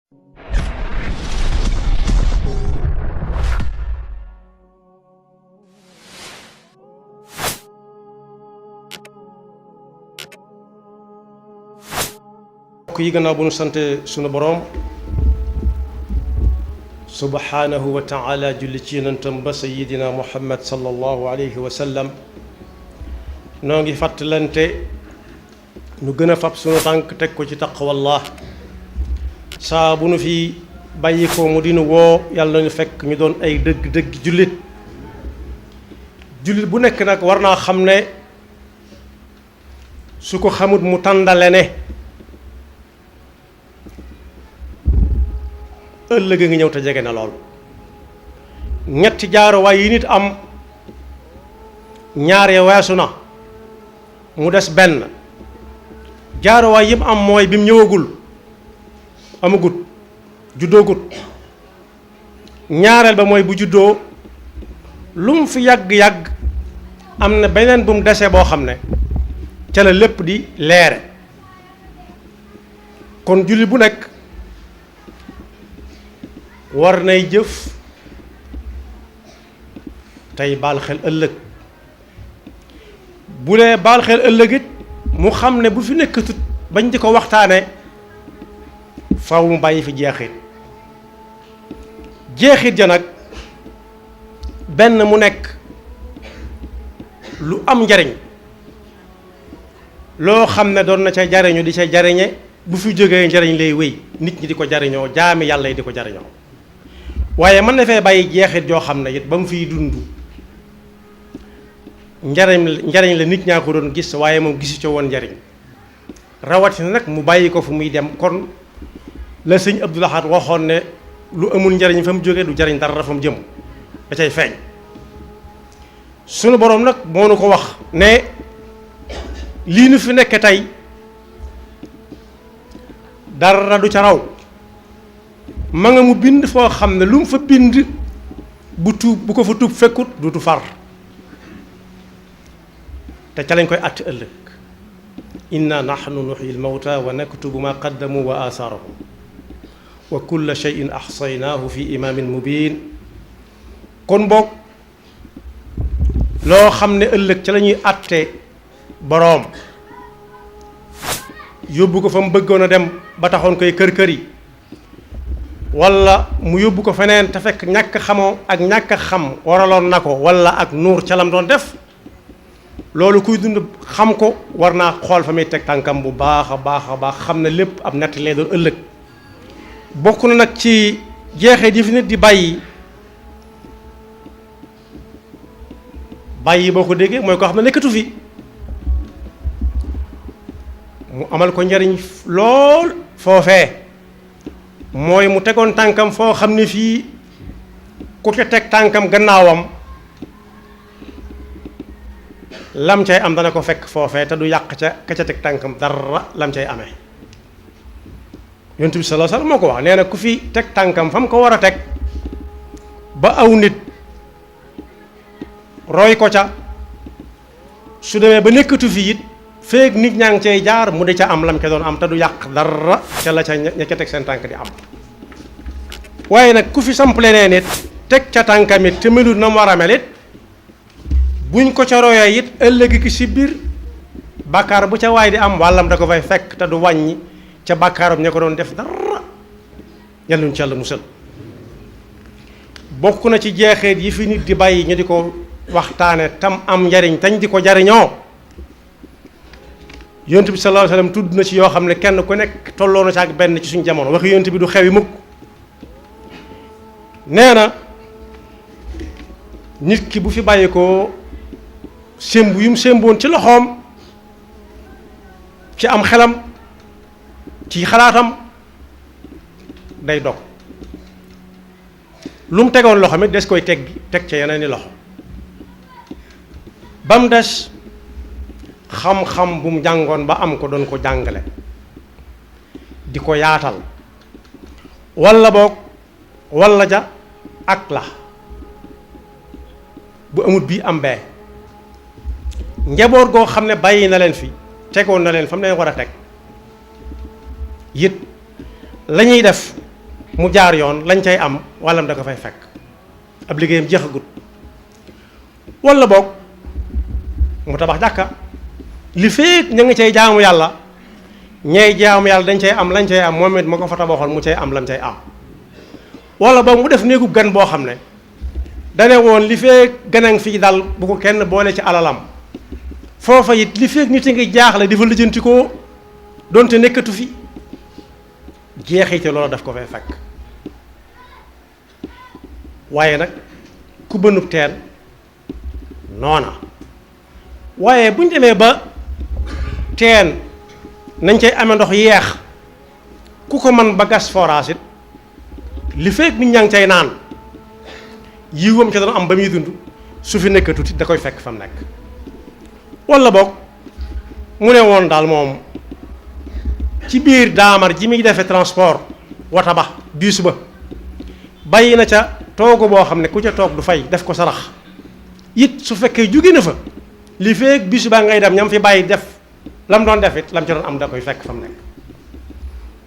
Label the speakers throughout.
Speaker 1: yi gannaaw bu nu sante sunu boroom subhanahu wa taala julli ci yonentam ba sayidina muhammad sallallahu alayhi wa sallam noo ngi fàttalante nu gën a fab sunu tànk teg ko ci taqwallah saa bu nu fi bàyyi ko mu dinu woo yàlla ñu fekk ñu doon ay dëgg-dëgg jullit bu nekk nag war naa xam ne su ko xamut mu tàndale ne ëllëg a ngi ñëw te jege na lool ñetti jaaruwaay yi nit am ñaar ya weesu na mu des benn jaaruwaay yëpp am mooy bi mu ñëwagul amagut juddoogut ñaareel ba mooy bu juddoo lu mu fi yàgg-yàgg am na beneen bu mu desee boo xam ne ca la lépp di leere kon jullit bu nekk war nay jëf tey baal xel ëllëg bu dee baal xel ëllëg it mu xam ne bu fi nekkatut bañ di ko waxtaane faw mu bàyyi fi jeexit ja nag benn mu nekk lu am njariñ loo xam ne doon na ca jariñu di ca jariñe bu fi jógee njariñ lay wéy nit ñi di ko jariñoo jaami yàlla yi di ko jariñoo waaye mën na fee bàyyi jeexit joo xam ne it ba mu fiy dund njariñ la nit ñaa ko doon gis waaye moom gisu ca woon njariñ rawatina nag mu bàyyi ko fu muy dem kon la sëñ Abdou Lahad waxoon ne lu amul njariñ fa mu jógee du jariñ dara fa mu jëm da cay feeñ sunu boroom nag moo nu ko wax ne lii nu fi nekk tey dara du ca raw ma nga mu bind foo xam ne lu mu fa bind bu ko fa tuub fekkut dutu far te ca lañ koy àtt ëllëg inna nahnu nuhyi al-mawta wa naktubu ma qaddamu wa athaarahum wa kulla shay'in ahsaynaahu fi imaamin mubin kon boog loo xam ne ëllëg ca la ñuy àtte boroom yóbbu ko fa mu bëggoon a dem ba taxoon koy kër yi wala mu yóbbu ko feneen te fekk ñàkk xamoo ak ñàkk xam waraloon na ko wala ak nuur ca lam doon def loolu kuy dund xam ko war naa xool fa muy teg tànkam bu baax a baax xam ne lépp ab nett lay doon ëllëg bokk na nag ci jeexee di fi nit di bàyyi boo ko déggee mooy koo xam ne nekkatu fi mu amal ko njariñ lool foofee mooy mu tegoon tànkam foo xam ne fii ku ca teg tànkam gannaawam lam cay am dana ko fekk foofee te du yàq ca ka ca teg tànkam dara lam cay amee yonent bi sallallahu alayhi wasallam moo ko wax nee na ku fi teg tànkam fa mu ko war a teg ba aw nit roy ko ca su demee ba nekkatu fi it feek nit ñaa ngi cay jaar mu di ca am lam ca doon am te du yàq dara ca la ca ña ca teg seen tànk di am waaye nag ku fi sample nee nit teg ca tànkam it te melut na mu war a mel it buñ ko ca royee it ëllëg ki si biir bàkkaar bu ca waay di am wàllam da ko fay fekk te du wàññi ca bàkkaaram ña ko doon def dara yàlla ñu ci yàlla musal bokk na ci jeexeet yi fi nit di bàyyi ñu di ko waxtaane tam am njariñ tañ di ko jariñoo yonent bi sallallahu alayhi wasallam tudd na ci yoo xam ne kenn ku nekk tolloo na ci ak benn ci suñu jamono waxi yonent bi du xewi mukk nee na nit ki bu fi bàyyi ko sémbu yu mu sémboon ci loxoom ci am xelam ci xalaatam day dog lu mu tegoon loxo mi des koy teg ca yeneen i loxo ba mu des xam-xam bu mu jàngoon ba am ko doon ko jàngale di ko yaatal walla boog walla ja ak la bu amut bii am bee njaboot goo xam ne bàyyi na leen fi tegoon na leen fa mu leen war a teg it la ñuy def mu jaar yoon lañ cay am wàllam da ko fay fekk ab liggéeyam jeexagut. wala boog mu tabax jàkka li feek ña ngi cay jaamu yàlla ñay jaamu yàlla dañ cay am lañ cay am moom it ma ko fa tabaxoon mu cay am lam cay am. wala boog mu def néegu gan boo xam ne dane woon li feek ganang fii dal bu ko kenn boole ci alalam foofa it li feek nit a ngi jaaxle di fa lijjanti ko donte nekkatu fi jeexite loolu daf ko fay fekk. waaye nag ku bënub teen noona waaye bu ñu demee ba teen nañ cay amee ndox yeex ku ko man ba gas forage it li fekk nit ñaa ngi cay naan yiwam ca doon am ba muy dund su fi nekk tuuti da koy fekk fa mu nekk. wala boog mu ne woon daal moom ci biir daamar ji muy defee transport wata ba bus ba bàyyi na ca toogu boo xam ne ku ca toog du fay def ko sarax it su fekkee jóge na fa li fekk bus ba ngay dem ñam fi bàyyi def lam doon def it lam ca doon am da koy fekk fa mu nekk.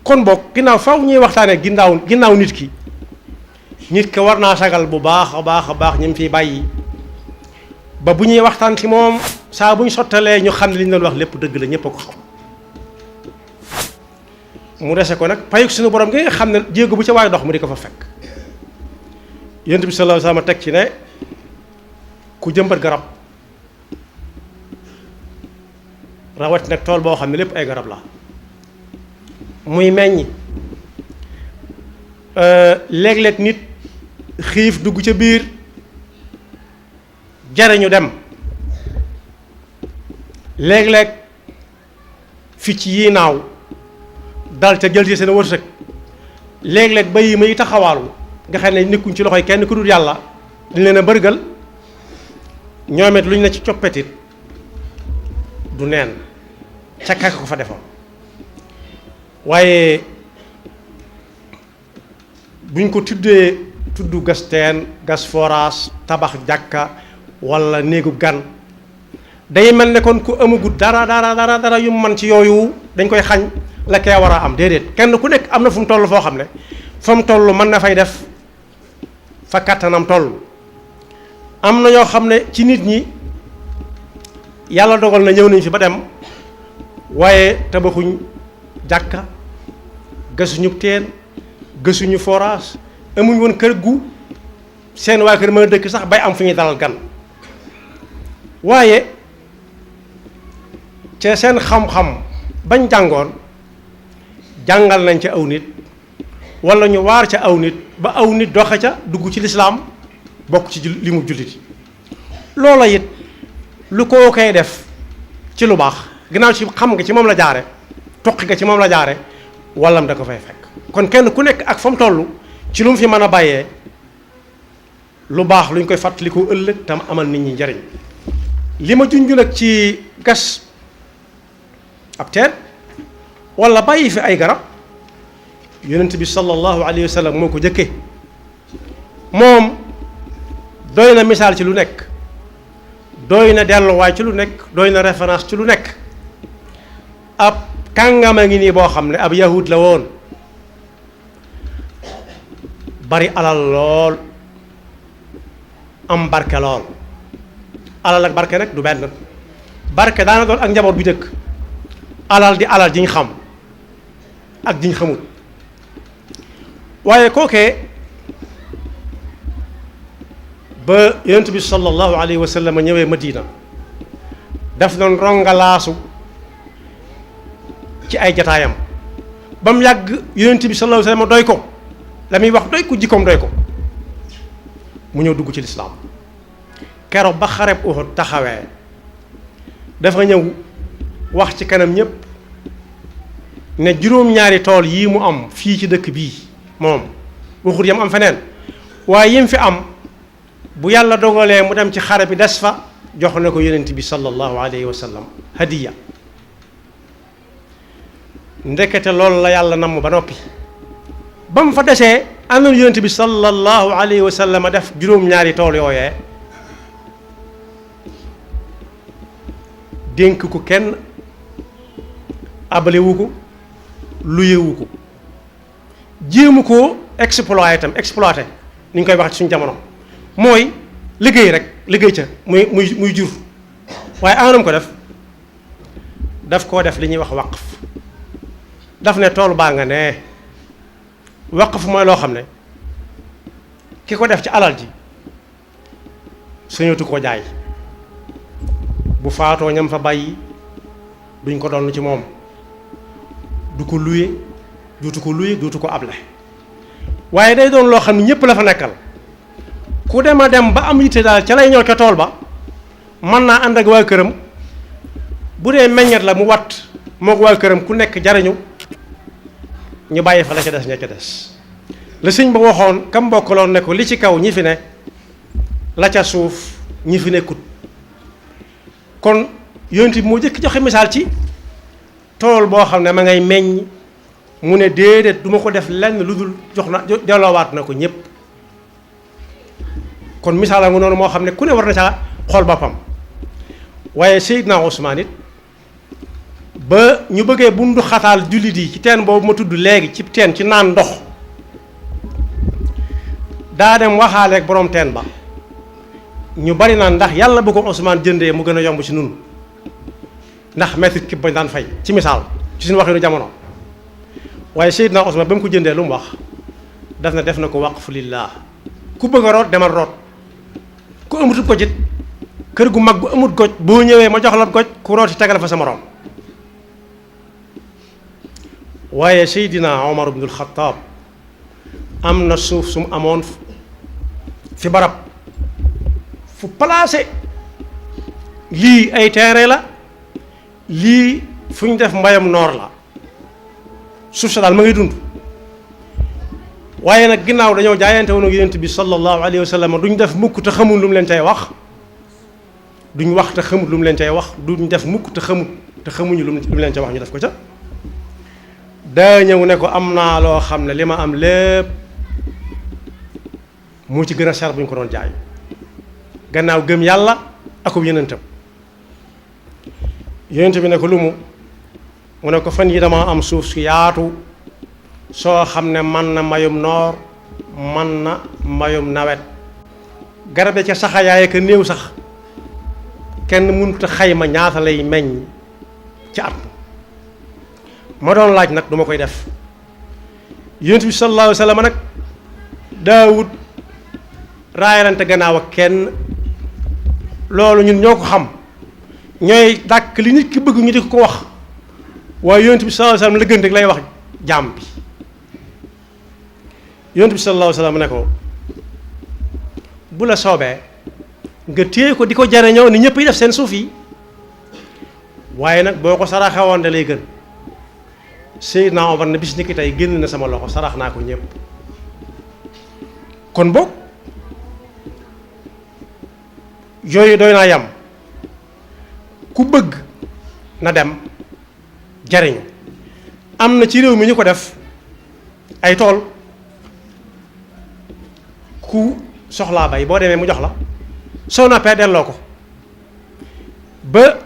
Speaker 1: kon boog ginnaaw faw ñuy waxtaanee ginnaaw nit ki war naa sagal bu baax a baax ñi mu fiy bàyyi ba bu ñuy waxtaan ci moom saa bu ñu sottalee ñu xam ne li ñu doon wax lépp dëgg la ñëpp a ko xam. mu dese ko nag payuk suñu borom gi nga xam ne jéego bu ca waay dox mu di ko fa fekk. Yonent bi sallallahu alayhi wasallam teg ci ne ku jëmbat garab rawat nag tool boo xam ne lépp ay garab la muy meññ léeg-léeg nit xiif dugg ca biir jariñu dem léeg-léeg picc yi naaw dal ca jël ci seen wërsëg léeg-léeg ba yi may taxawaalu nga xam ne nekkuñ ci loxoy kenn ku dul yàlla dañ leen a bërgal ñoom it luñ ne ci coppetit du neen ca kaka ko fa defoon. waaye buñ ko tudd gas teen gas forage tabax jàkka wala néegu gan day mel ne kon ku amagut dara yu man ci yooyu dañ koy xañ la kee war a am déedéet kenn ku nekk am na fu mu toll foo xam ne fa mu toll mën na fay def fa kàttanam toll. am na ñoo xam ne ci nit ñi yàlla dogal na ñëw nañ fi ba dem waaye tabaxuñ jàkka gasuñu teen gasuñu forage amuñ woon kër gu seen waa kër mën a dëkk sax bay am fu ñuy dalal gan waaye ca seen xam-xam bañ jàngoon jàngal nañ ca aw nit wala ñu waar ca aw nit ba aw nit doxe ca dugg ci lislaam bokk ci li mu jullit loola it lu koo koy def ci lu baax ginnaaw ci xam nga ci moom la jaare toqi nga ci moom la jaare wallam da ko fay fekk. kon kenn ku nekk ak fa mu toll ci lu mu fi mën a bàyyee lu baax luñ koy fàttaliku ëllëg tam amal nit ñi njariñ. li ma junj nag ci gas ab teen wala bàyyi fi ay garab yonent bi sallallahu alayhi wa sallam moo ko jëkke moom doy na misaal ci lu nekk doy na delluwaay ci lu nekk doy na référence ci lu nekk. ab kàngama ngi nii boo xam ne ab yahud la woon bari alal lool am barke lool. alal ak barke nag du benn barke daana doon ak njaboot bu njëkk alal di alal jiñ xam ak jiñ xamul waaye kookee ba yonent bi sallallahu alayhi wa sallam ñëwee Madina daf doon rongalaasu ci ay jataayam ba mu yàgg yonent bi sallallahu alayhi wa sallam doy ko la muy wax doy ko jikkoom doy ko mu ñëw dugg ci lislaam keroog ba xareb Uhud taxawee dafa ñëw wax ci kanam ñépp ne juróom-ñaari tool yii mu am fii ci dëkk bii moom waxut yam am feneen waaye yim fi am bu yàlla dogalee mu dem ci xare bi des fa jox na ko yonent bi sallallahu alayhi wa sallam hadiya ndekete loolu la yàlla namm ba noppi ba mu fa desee àndoon yonent bi sallallahu alayhi wa sallam def juróom-ñaari tool yooyee dénk ko kenn abalewu ko luyewu ko jéemu ko exploité ni ñu koy wax ci suñu jamono mooy liggéey rek liggéey ca muy jur waaye anam ko daf koo def li ñuy wax waqf daf ne tool baa nga ne waqf mooy loo xam ne ki ko def ci alal ji suñutu ko jaay bu faatoo ñam fa bàyyi duñ ko doon ci moom du ko luye duutu ko able waaye day doon loo xam ne ñëpp la fa nekkal ku dem a dem ba am yitte daal ca lay ñëw ca tool ba mën naa ànd ak waa këram bu dee meññet la mu wat moog waa këram ku nekk jariñu ñu bàyyi fa la ca des ña ca des la sëñ ba waxoon kam bokkaloon ne ko li ci kaw ñi fi ne la ca suuf ñi fi nekkut kon yonent bi moo jëkk joxe misaal ci tool boo xam ne ma ngay meññ mu ne déedéet du ma ko def lenn lu dul jox na delloowaat na ko ñépp kon misaal nga noonu moo xam ne ku ne war na ca xool boppam waaye Seydina Ousmane it ba ñu bëggee bundu xataal jullit yi ci teen boobu ma tudd léegi ci teen ci naan ndox daa dem waxaaleeg borom teen ba ñu bari naan ndax yàlla bu ko Ousmane jëndee mu gën a yomb ci nun ndax mètre kib bañ daan fay ci misaal ci suñu waxinu jamono waaye Seydina Ousmane ba mu ko jëndee lu mu wax daf na def na ko waqfu lillah ku bëgg a root demal root ku amutub ko jit kër gu mag gu amut goj boo ñëwee ma jox la goj ku rooti tegal fa sa morom waaye Seydina Omar ibnul Xattaab am na suuf su mu amoon fi barab fu placé lii ay terrain la lii fu ñu def mbayam noor la suuf sa daal ma ngay dund waaye nag ginnaaw dañoo jaayante woon ak yonent bi sallallahu alayhi wa sallam duñ def mukk te xamul lu mu leen tey wax duñ wax te xamul lu mu leen tey wax duñ def mukk te xamuñu lu mu leen tey wax ñu def ko ca daa ñëw ne ko am naa loo xam ne li ma am lépp moo ci gën a cher bu ñu ko doon jaay gannaaw gëm yàlla akub yonentam yonent bi ne ko lu mu ne ko fan yi dama am suuf su yaatu soo xam ne man na mayum noor man na mayum nawet garab ya ca saxayaay ka néew sax kenn mënut a xayma ñaata lay meññ ci at ma doon laaj nag duma koy def yonent bi sallallahu alayhi wa sallam nag daawut raayalante gannaaw ak kenn loolu ñun ñoo ko xam ñooy dàkk li nit ki bëgg ñu di ko wax waaye yonent bi sallallahu alayhi wa sallam la gën rek lay wax jaam bi yonent bi sallallahu alayhi wa sallam ne ko bu la soobee nga téye ko di ko jariñoo ni ñëpp yi def seen suuf yi waaye nag boo ko saraxewoon da lay gën Seydina Omar ne bis ni ki tey génn na sama loxo sarax naa ko ñëpp kon boog yooyu doy naa yam ku bëgg na dem jariñu am na ci réew mi ñu ko def ay tool ku soxlaa bay boo demee mu jox la soo noppee delloo ko ba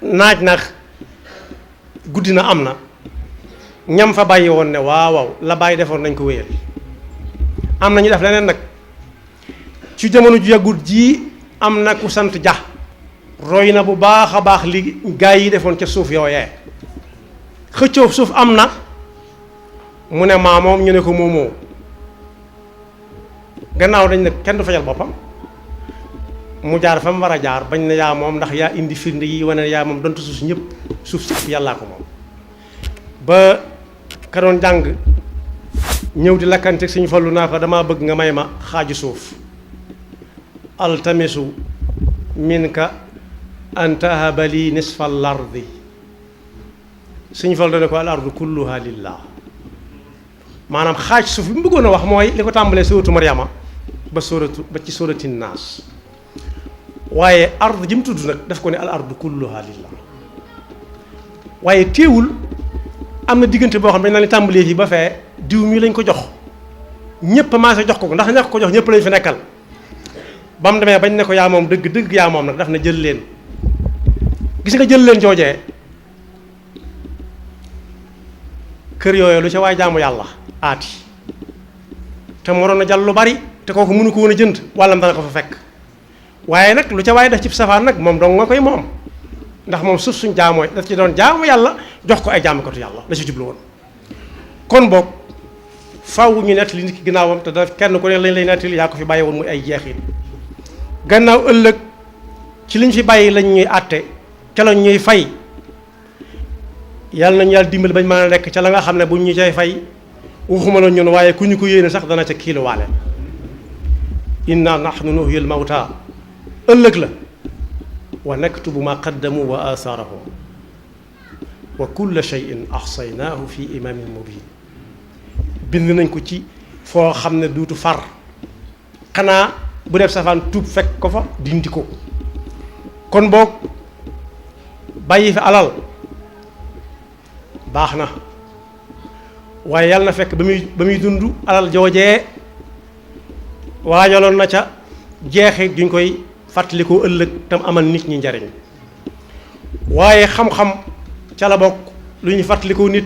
Speaker 1: naaj nag guddi na am na ñam fa bàyyi woon ne waaw la bàyyi defoon nañ ko wéyal am na ñu def leneen nag ci jamono ju yàggut ji am na ku sant ja roy na bu baax a baax li gaa yi defoon ca suuf yooyee xëccoo suuf am na mu ne maa moom ñu ne ko moomoo gannaaw dañ ne kenn du fajal boppam mu jaar fa mu war a jaar bañ ne yaa moom ndax yaa indi firnde yi wane yaa moom donte suuf ñëpp suuf si yàllaa ko moom ba ka doon jàng ñëw di lakkante suñu fallu naa ko damaa bëgg nga may ma xaaju suuf altamisu minka an tahaba li nisfa al ardi suñu fallu dane ko al ardu kulluha lillah maanaam xaaj suuf bi mu bëggoon a wax mooy li ko tàmbalee suuratu Maryama ba ci suurati naas waaye ard ji mu tudd nag daf ko ne al ardu kulluha lillah waaye téewul am na diggante boo xam ne dañ naan tàmbalee fii ba fee diw mi lañ ko jox ñëpp maase jox ko ndax ñàkk ko jox ñëpp lañ fi nekkal ba mu demee bañ ne ko yaa moom dëgg dëgg yaa moom nag daf na jël leen gis nga jël leen joojee kër yooyu lu ca waay jaamu yàlla aati te mu waroon a jàll lu bari te kooku mënu ko woon a jënd wàllam dana ko fa fekk waaye nag lu ca waay def ci safaan nag moom dong nga koy moom ndax moom suuf suñ jaamoo daf ci doon jaamu yàlla jox ko ay jaamukatu yàlla la ci jublu woon. kon boog faw ñu nettali nit ki ginnaawam te da kenn ku ne lañ lay nettali yaa ko fi bàyyi woon muy ay jeexit gannaaw ëllëg ci liñ fi bàyyi lañ ñuy àtte ca lañ ñuy fay yàlla nañu yàlla dimbali bañ mën a nekk ca la nga xam ne buñ ñu cay fay waxuma la ñun waaye ku ñu ko yéene sax dana ca kiiluwaale inna nahnu nuhyil mawta ëllëg la wa naktubu ma qaddamu wa athaarahum wa kulla shay'in ahsaynaahu fi imamin mubin bind nañ ko ci foo xam ne duutu far xanaa bu def safaan tuub fekk ko fa dindi ko kon boog bàyyi fi alal baax na waaye yàlla na fekk ba muy dund alal joojee waajaloon na ca jeexit duñ koy fàttalikoo ëllëg tam amal nit ñi njariñ waaye xam-xam ca la bokk lu ñuy fàttalikoo nit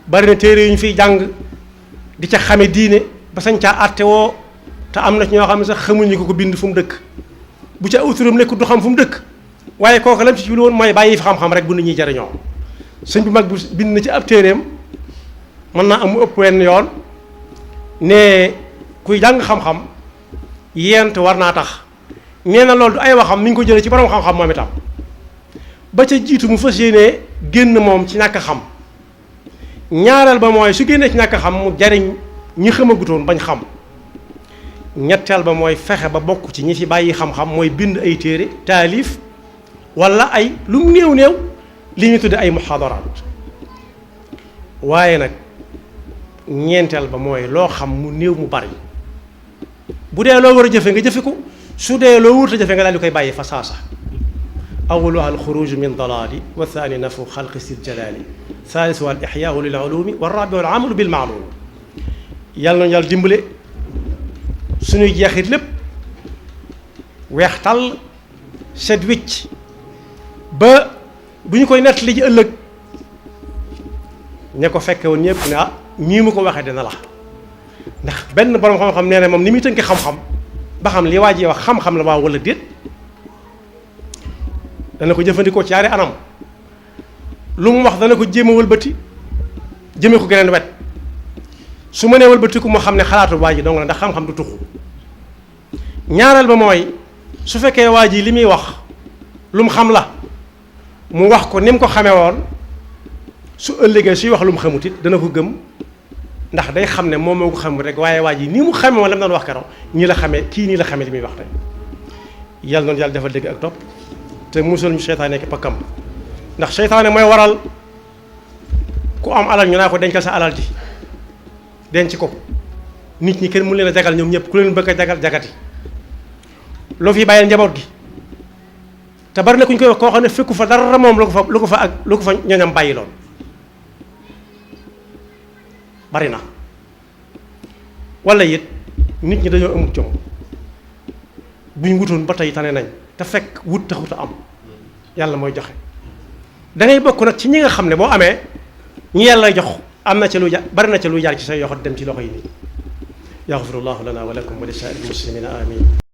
Speaker 1: bari na téere yu ñu fiy jàng di ca xame diine ba sañ caa àtte woo te am na ci ñoo xam ne sax xamuñu ko bind fu mu dëkk bu ca autoram nekk du xam fu mu dëkk waaye kooku lam ci jublu woon mooy bàyyi fi xam-xam rek bu nit ñi jariñoo sëñ bu mag bu bind na ci ab téereem mën naa am mu ëpp wenn yoon ne kuy jàng xam-xam yent war naa tax nee na loolu du ay waxam mi ngi ko jëlee ci borom xam-xam moom itam ba ca jiitu mu fas yéenee génn moom ci ñàkk xam ñaareel ba mooy su génnee ci ñàkk xam mu jariñ ñi xamagutoon bañ xam ñetteel ba mooy fexe ba bokk ci ñi fi bàyyi xam-xam mooy bind ay téere taalif wala ay lu mu néew li ñu tudde ay muxaadaraat waaye nag ñeenteel ba mooy loo xam mu néew mu bari bu dee loo war a jëfe nga jëfe ko su dee loo wurta jëfe nga daal di koy bàyyi fa saasa awaluha alxuruju min dalaali wa thani nafu xalqi sil jalaali thaalisuha al ixyaau lil ulumi wa rabiu al amalu bil maalum yàlla nañu yàlla dimbale suñuy jeexit lépp weex tàll set wicc ba bu ñu koy nettali ji ëllëg ña ko fekke woon ñëpp ne ah ñii mu ko waxee dina la ndax benn borom xam-xam nee na moom ni muy tënki xam-xam ba xam li waa ji wax xam-xam la waaw wala déet dana ko jëfandikoo ci yaari anam lu mu wax dana ko jéem a wëlbati jëmee ko geneen wet su ma nee wëlbatiku mu xam ne xalaatu waa ji dong la ndax xam-xam du tuxu ñaareel ba mooy su fekkee waa ji li muy wax lu mu xam la mu wax ko ni mu ko xamee woon su ëllëgee suy wax lu mu xamut it dana ko gëm ndax day xam ne moom moo ko xamul rek waaye waa ji nii mu xamee woon la mu doon wax keroog nii la xamee kii nii la xamee li muy wax tey yàlla noonu yàlla defal dégg ak topp te musal ñu seytaane nekk pakkam ndax seytaane mooy waral ku am alal ñu naa ko dencal sa alal ji denc ko nit ñi kenn mënu leen a jagal ñoom ñëpp ku leen bëgg a jagal jagati loo fi bàyyil njaboot gi te bari na ku ñu koy wax koo xam ne fekku fa dara moom lu ko fa ñoñam bàyyi loon bari na wala it nit ñi dañoo amut jom bu ñu wutoon ba tey tane nañ te fekk wut taxut a am yàlla mooy joxe da ngay bokk nag ci ñi nga xam ne boo amee ñi yàlla jox am na ca lu bari na ca lu jaar ci say yoxo dem ci loxo yi nii yaxfirullahu lana wa lakum wa li saa'iril muslimina amin